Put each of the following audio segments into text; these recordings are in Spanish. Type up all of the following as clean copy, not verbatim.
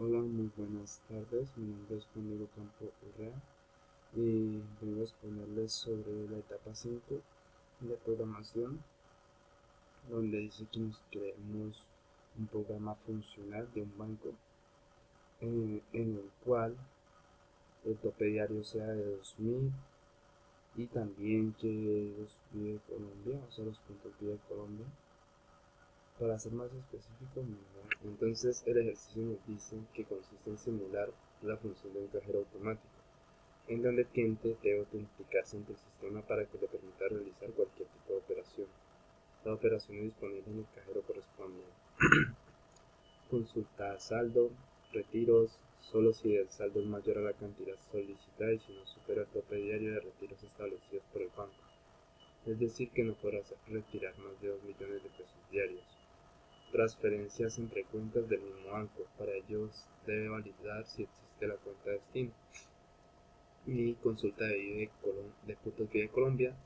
Hola, muy buenas tardes. Mi nombre es Juan Diego Campo Urrea y vengo a exponerles sobre la etapa 5 de programación, donde dice que nos creemos un programa funcional de un banco en el cual el tope diario sea de 2000 y también que los pide Colombia, o sea, los puntos pide Colombia. Para ser más específico, entonces el ejercicio nos dice que consiste en simular la función de un cajero automático en donde el cliente debe autenticarse ante el sistema para que le permita realizar cualquier tipo de operación. La operación es disponible en el cajero corresponde. Consultar saldo, retiros, solo si el saldo es mayor a la cantidad solicitada y si no supera el tope diario de retiros establecidos por el banco. Es decir, que no podrá retirar más de 2 millones de pesos diarios. Transferencias entre cuentas del mismo banco. Para ello debe validar si existe la cuenta de destino. Y consulta de puntos Vía Colombia,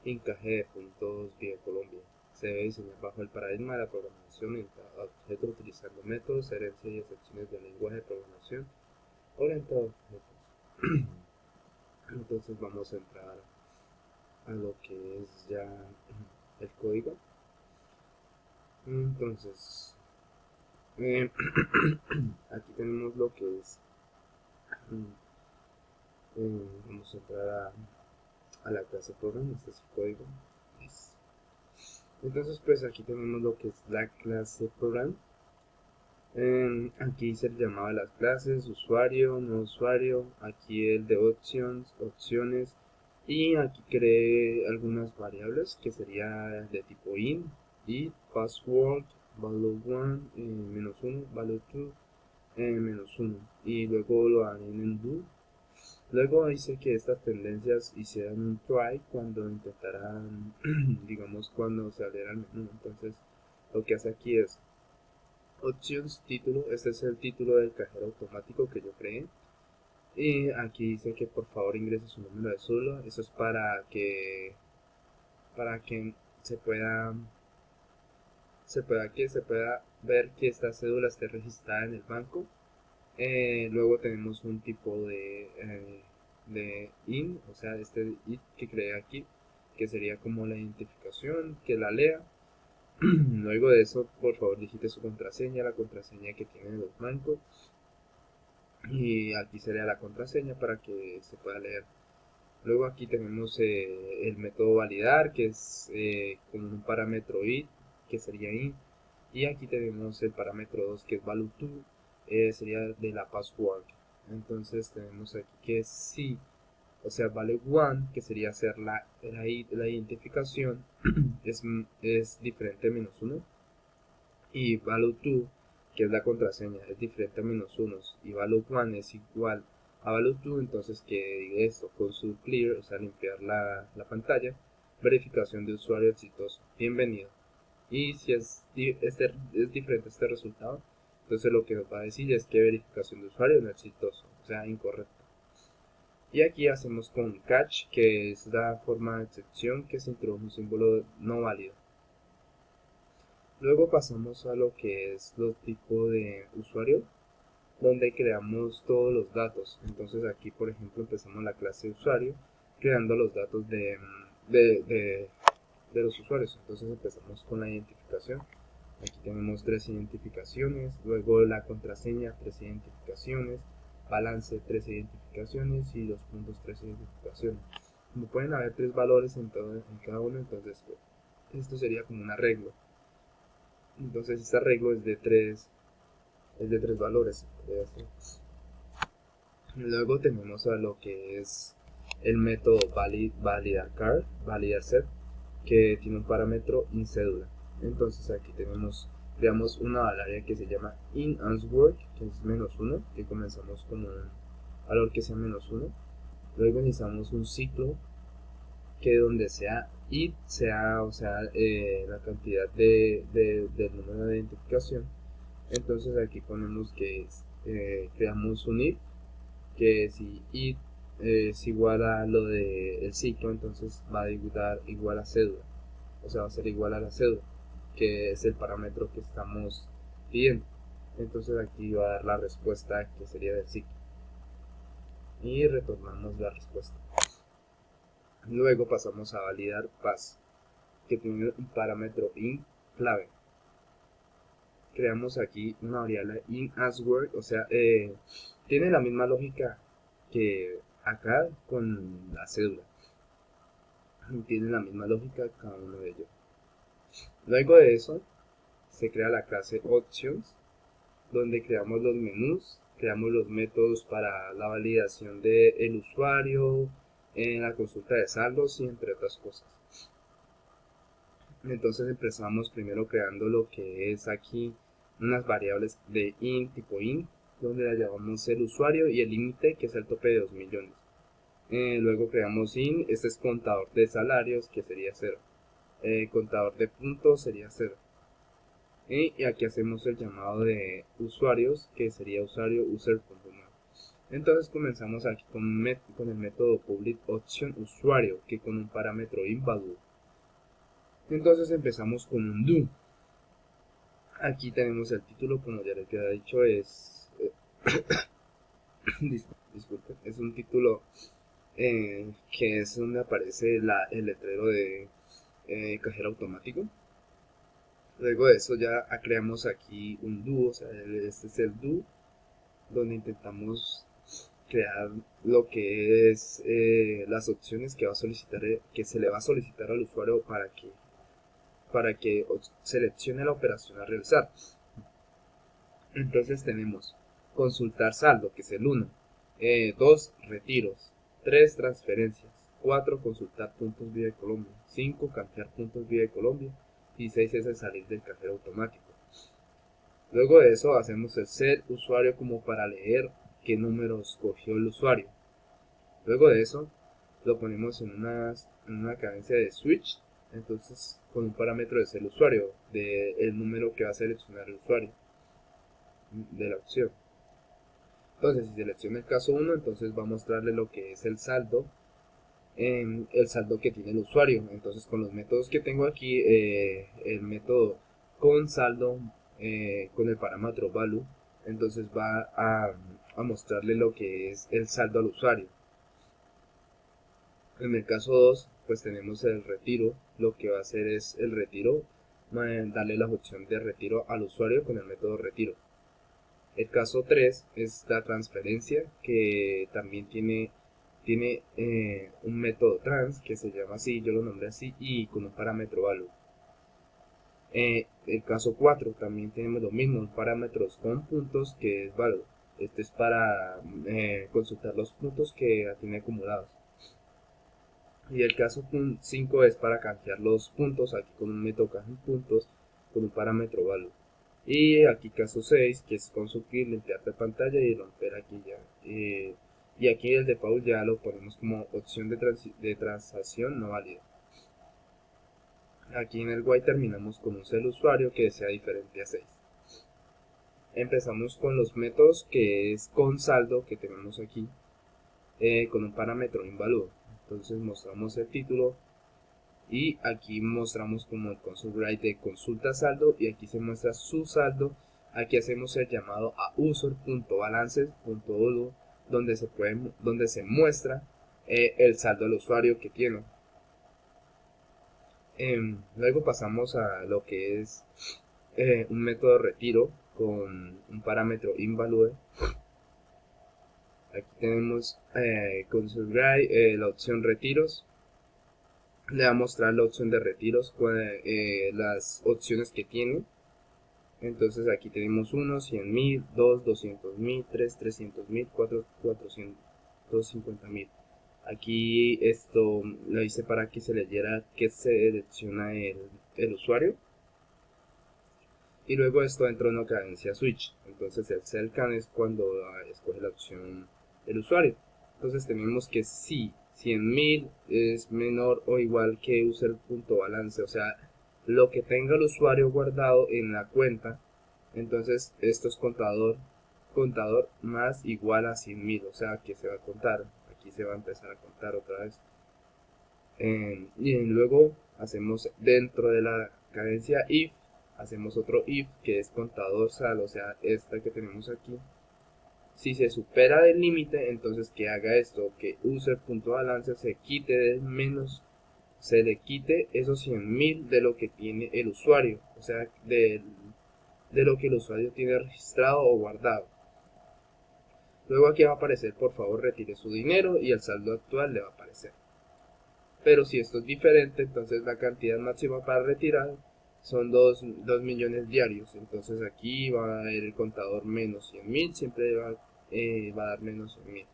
encaje de puntos Vía Colombia. Se debe diseñar bajo el paradigma de la programación orientada a objetos utilizando métodos, herencia y excepciones del lenguaje de programación orientado a objetos. Entonces vamos a entrar a lo que es ya el código. Entonces, aquí tenemos lo que es, vamos a entrar a la clase program, este es el código. Entonces pues aquí tenemos lo que es la clase program. Aquí se le llamaba las clases, usuario, no usuario, aquí el de opciones, y aquí creé algunas variables que sería de tipo int, password, value1, -1, value2, -1, y luego lo haré en el do. Luego dice que estas tendencias hicieran un try cuando intentaran, digamos, cuando saliera el menú. Entonces, lo que hace aquí es options, título. Este es el título del cajero automático que yo creé. Y aquí dice que por favor ingrese su número de cédula. Eso es para que se pueda ver que esta cédula esté registrada en el banco. Luego tenemos un tipo de IN, o sea, este IT que creé aquí, que sería como la identificación, que la lea. Luego de eso, por favor, digite su contraseña, la contraseña que tienen los bancos. Y aquí sería la contraseña para que se pueda leer. Luego aquí tenemos el método validar, que es con un parámetro IT, que sería INT. Y aquí tenemos el parámetro 2, que es value2, sería de la password. Entonces tenemos aquí que sí, o sea, value1, que sería hacer la identificación, es diferente a -1. Y value2, que es la contraseña, es diferente a -1. Y value1 es igual a value2, entonces que diga esto, console clear, o sea, limpiar la pantalla, verificación de usuario exitoso, bienvenido. Y si es diferente este resultado, entonces lo que nos va a decir es que verificación de usuario no exitoso, o sea, incorrecto. Y aquí hacemos con catch, que es la forma de excepción que se introduce un símbolo no válido. Luego pasamos a lo que es los tipos de usuario, donde creamos todos los datos. Entonces aquí, por ejemplo, empezamos la clase de usuario creando los datos de los usuarios. Entonces empezamos con la identificación. Aquí tenemos 3 identificaciones, luego la contraseña, 3 identificaciones, balance, 3 identificaciones y los puntos, 3 identificaciones. Como pueden haber 3 valores en cada uno, entonces pues, esto sería como un arreglo. Entonces este arreglo es de tres valores. Luego tenemos a lo que es el método validar set, que tiene un parámetro inCédula. Entonces aquí creamos una variable que se llama inAnswer, que es -1, que comenzamos con un valor que sea -1. Luego iniciamos un ciclo que donde sea id sea, o sea, la cantidad del número de identificación. Entonces aquí ponemos que creamos un if, que si id es igual a lo del ciclo, entonces va a dar igual a cédula, o sea, va a ser igual a la cédula, que es el parámetro que estamos pidiendo. Entonces aquí va a dar la respuesta que sería del ciclo y retornamos la respuesta. Luego pasamos a validar pass, que tiene un parámetro in clave. Creamos aquí una variable in as word, o sea, tiene la misma lógica que acá con la cédula. Tiene la misma lógica cada uno de ellos. Luego de eso, se crea la clase options, donde creamos los menús, creamos los métodos para la validación del usuario, en la consulta de saldos y entre otras cosas. Entonces empezamos primero creando lo que es aquí unas variables de int tipo int, donde la llamamos el usuario y el límite que es el tope de 2 millones. Luego creamos int, este es contador de salarios que sería 0. Contador de puntos sería 0. Y aquí hacemos el llamado de usuarios que sería usuario user.nuevo. Entonces comenzamos aquí con el método public option usuario que con un parámetro invalue. Entonces empezamos con un do. Aquí tenemos el título, como ya les había dicho, es disculpen, es un título que es donde aparece el letrero de cajero automático. Luego de eso ya creamos aquí un do, o sea, este es el do, donde intentamos crear lo que es las opciones que va a solicitar, que se le va a solicitar al usuario para que seleccione la operación a realizar. Entonces tenemos consultar saldo, que es el 1, 2 retiros, 3 transferencias, 4 consultar puntos Viva Colombia, 5 cambiar puntos Viva Colombia y 6 es el salir del cajero automático. Luego de eso hacemos el set usuario como para leer qué número escogió el usuario. Luego de eso lo ponemos en una cadencia de switch, entonces con un parámetro de ser usuario, del número que va a seleccionar el usuario de la opción. Entonces si selecciona el caso 1, entonces va a mostrarle lo que es el saldo que tiene el usuario. Entonces con los métodos que tengo aquí, el método con saldo con el parámetro value, entonces va a mostrarle lo que es el saldo al usuario. En el caso 2 pues tenemos el retiro, lo que va a hacer es el retiro, darle la opción de retiro al usuario con el método retiro. El caso 3 es la transferencia, que también tiene un método trans que se llama así, yo lo nombré así, y con un parámetro value. El caso 4 también tenemos lo mismo, parámetros con puntos que es value. Este es para consultar los puntos que tiene acumulados. Y el caso 5 es para canjear los puntos, aquí con un método canjear puntos con un parámetro value. Y aquí caso 6, que es consultir, limpiar de pantalla y romper aquí ya. Y aquí el default ya lo ponemos como opción de transacción no válida. Aquí en el while terminamos con un cel usuario que sea diferente a 6. Empezamos con los métodos, que es con saldo, que tenemos aquí, con un parámetro invalue. Entonces mostramos el título y aquí mostramos como el console write de consulta saldo y aquí se muestra su saldo. Aquí hacemos el llamado a user.balances.olu donde se muestra el saldo al usuario que tiene. Luego pasamos a lo que es un método de retiro con un parámetro invalue. Aquí tenemos console write, la opción retiros. Le va a mostrar la opción de retiros con las opciones que tiene. Entonces aquí tenemos 1, 100.000, 2, 200.000, 3, 300.000, 4, 450.000. Aquí esto lo hice para que se leyera que selecciona el usuario. Y luego esto entra en una cadencia switch. Entonces el cell can es cuando escoge la opción el usuario. Entonces tenemos que si 100.000 es menor o igual que user.balance, o sea, lo que tenga el usuario guardado en la cuenta, entonces esto es contador más igual a 100.000, o sea, que se va a contar. Aquí se va a empezar a contar otra vez. Y luego hacemos dentro de la cadencia if, hacemos otro if que es contador sal, o sea, esta que tenemos aquí. Si se supera del límite, entonces que haga esto, que user.balance se quite del menos, se le quite esos 100.000 de lo que tiene el usuario, o sea, de lo que el usuario tiene registrado o guardado. Luego aquí va a aparecer, por favor retire su dinero, y el saldo actual le va a aparecer. Pero si esto es diferente, entonces la cantidad máxima para retirar son 2 millones diarios. Entonces aquí va a ir el contador menos 100.000, siempre va a dar menos 100.000.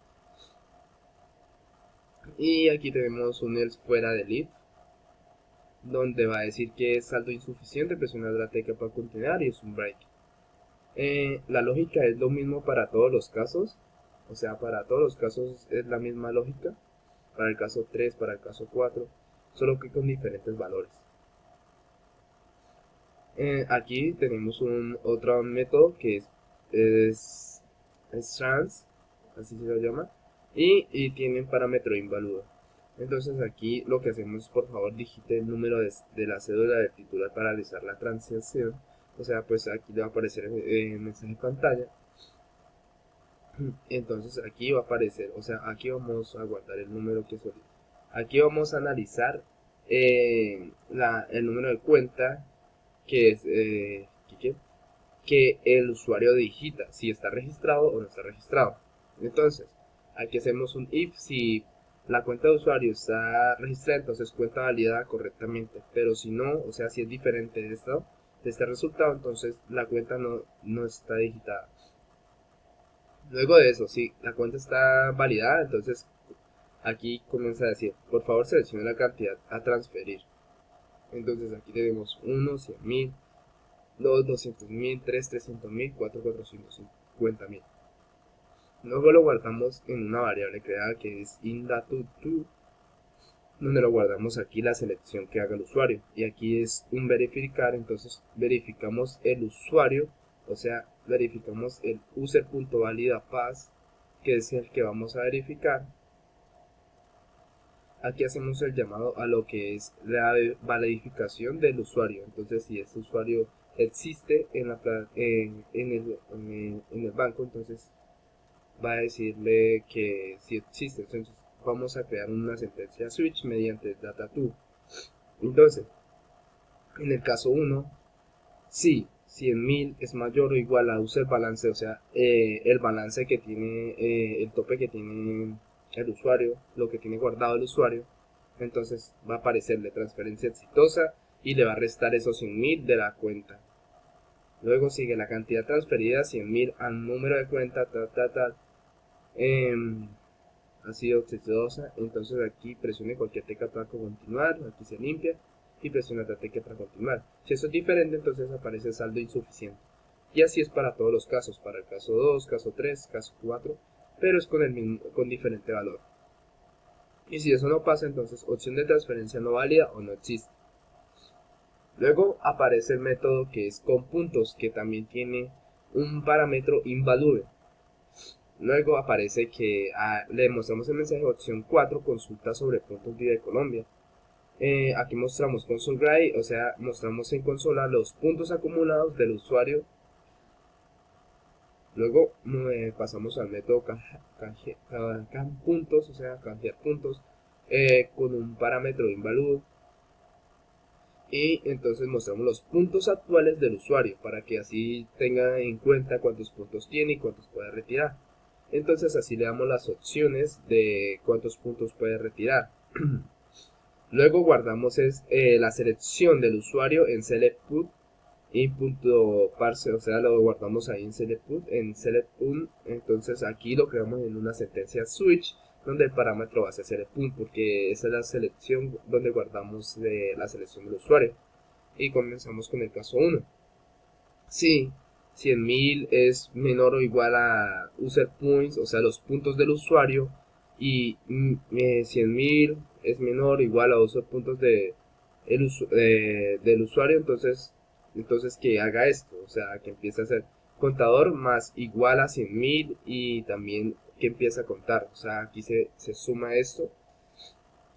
Y aquí tenemos un else fuera del if, donde va a decir que es saldo insuficiente, presionar la tecla para continuar y es un break. La lógica es lo mismo para todos los casos, o sea, para todos los casos es la misma lógica, para el caso 3, para el caso 4, solo que con diferentes valores. Aquí tenemos otro método que es trans, así se lo llama, y tiene un parámetro inválido. Entonces aquí lo que hacemos es, por favor, digite el número de la cédula del titular para realizar la transacción. O sea, pues aquí le va a aparecer el mensaje de pantalla. Entonces aquí va a aparecer, o sea, aquí vamos a guardar el número que solicita. Aquí vamos a analizar el número de cuenta que es que el usuario digita, si está registrado o no está registrado. Entonces, aquí hacemos un if. Si la cuenta de usuario está registrada, entonces cuenta validada correctamente, pero si no, o sea, si es diferente de este resultado, entonces la cuenta no está digitada. Luego de eso, si la cuenta está validada, entonces aquí comienza a decir, por favor seleccione la cantidad a transferir. Entonces aquí tenemos 1, 100.000, 2, 200.000, 3, 300.000, 4, 450.000. Luego lo guardamos en una variable creada que es inData2, donde lo guardamos aquí la selección que haga el usuario. Y aquí es un verificar, entonces verificamos el usuario, o sea, verificamos el user.validaPass, que es el que vamos a verificar. Aquí hacemos el llamado a lo que es la validificación del usuario. Entonces, si este usuario existe en el banco, entonces va a decirle que si existe. Entonces, vamos a crear una sentencia switch mediante data2. Entonces, en el caso 1, si 100.000 es mayor o igual a user balance, o sea, el balance que tiene, el tope que tiene el usuario, lo que tiene guardado el usuario, entonces va a aparecerle transferencia exitosa y le va a restar esos 100.000 de la cuenta. Luego sigue la cantidad transferida, 100.000 al número de cuenta, ha sido exitosa. Entonces aquí presione cualquier tecla para continuar, aquí se limpia y presiona otra tecla para continuar. Si eso es diferente, entonces aparece saldo insuficiente. Y así es para todos los casos, para el caso 2, caso 3, caso 4, pero es con diferente valor. Y si eso no pasa, entonces opción de transferencia no válida o no existe. Luego aparece el método que es con puntos, que también tiene un parámetro invalue. Luego aparece que le mostramos el mensaje opción 4, consulta sobre puntos de Colombia. Aquí mostramos console grade, o sea, mostramos en consola los puntos acumulados del usuario. Luego pasamos al método puntos, o sea, canjear puntos, con un parámetro inválido. Y entonces mostramos los puntos actuales del usuario para que así tenga en cuenta cuántos puntos tiene y cuántos puede retirar. Entonces así le damos las opciones de cuántos puntos puede retirar. Luego guardamos la selección del usuario en selectPut y .parse, o sea, lo guardamos ahí en selectPut, entonces aquí lo creamos en una sentencia switch, donde el parámetro va a ser selectPut, porque esa es la selección donde guardamos la selección del usuario. Y comenzamos con el caso 1. Si 100.000 es menor o igual a user points, o sea, los puntos del usuario, y 100.000 es menor o igual a user puntos del usuario, entonces que haga esto, o sea, que empiece a hacer contador más igual a 100.000 y también que empieza a contar, o sea, aquí se suma esto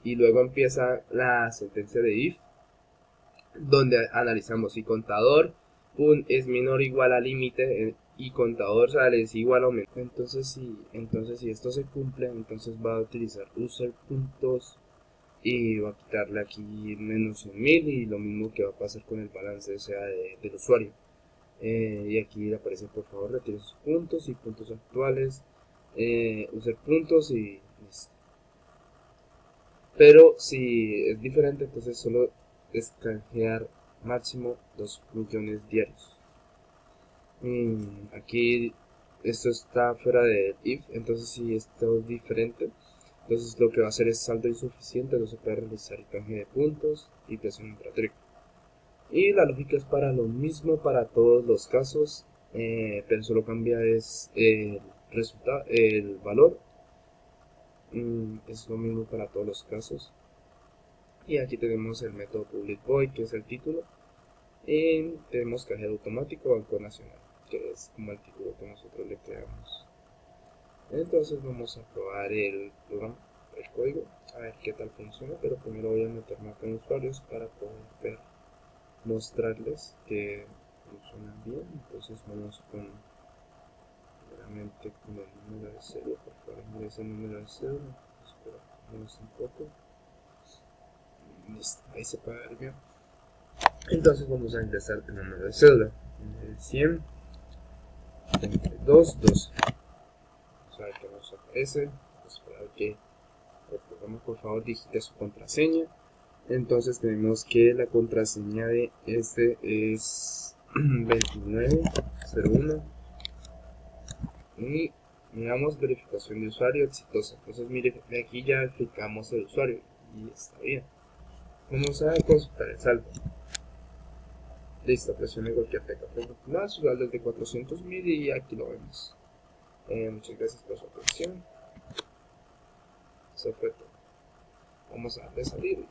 y luego empieza la sentencia de if. donde analizamos si contador es menor o igual al límite y contador sale es igual o menor. Entonces si esto se cumple, entonces va a utilizar user puntos y va a quitarle aquí menos 100.000 y lo mismo que va a pasar con el balance, o sea, del usuario. Y aquí le aparece por favor retire sus puntos y puntos actuales, user puntos y listo. Pero si es diferente, entonces solo es canjear máximo 2 millones diarios. Aquí esto está fuera del if, entonces si esto es diferente, entonces lo que va a hacer es saldo insuficiente, no se puede realizar el canje de puntos y presión entratric. Y la lógica es para lo mismo para todos los casos, pero solo cambia es el resultado, el valor. Es lo mismo para todos los casos. Y aquí tenemos el método public void, que es el título. Y tenemos cajero automático Banco Nacional, que es como el título que nosotros le creamos. Entonces vamos a probar el programa, el código, a ver qué tal funciona, pero primero voy a meterme acá en usuarios para poder mostrarles que funcionan bien. Entonces vamos con con el número de serie, por favor ingresa el número de serie, espero menos un poco. Listo, ahí se puede ver bien. Entonces vamos a ingresar el número de cédula, 100 32 12. Vamos a ver qué nos aparece. Esperar que el programa por favor digite su contraseña. Entonces tenemos que la contraseña de este es 2901 y miramos verificación de usuario exitosa. Entonces mire, aquí ya verificamos el usuario y está bien. Vamos a consultar el saldo. Listo, presione cualquier tecla. Más su saldo es de 400.000 y aquí lo vemos. Muchas gracias por su atención. Eso fue todo. Vamos a darle a salir.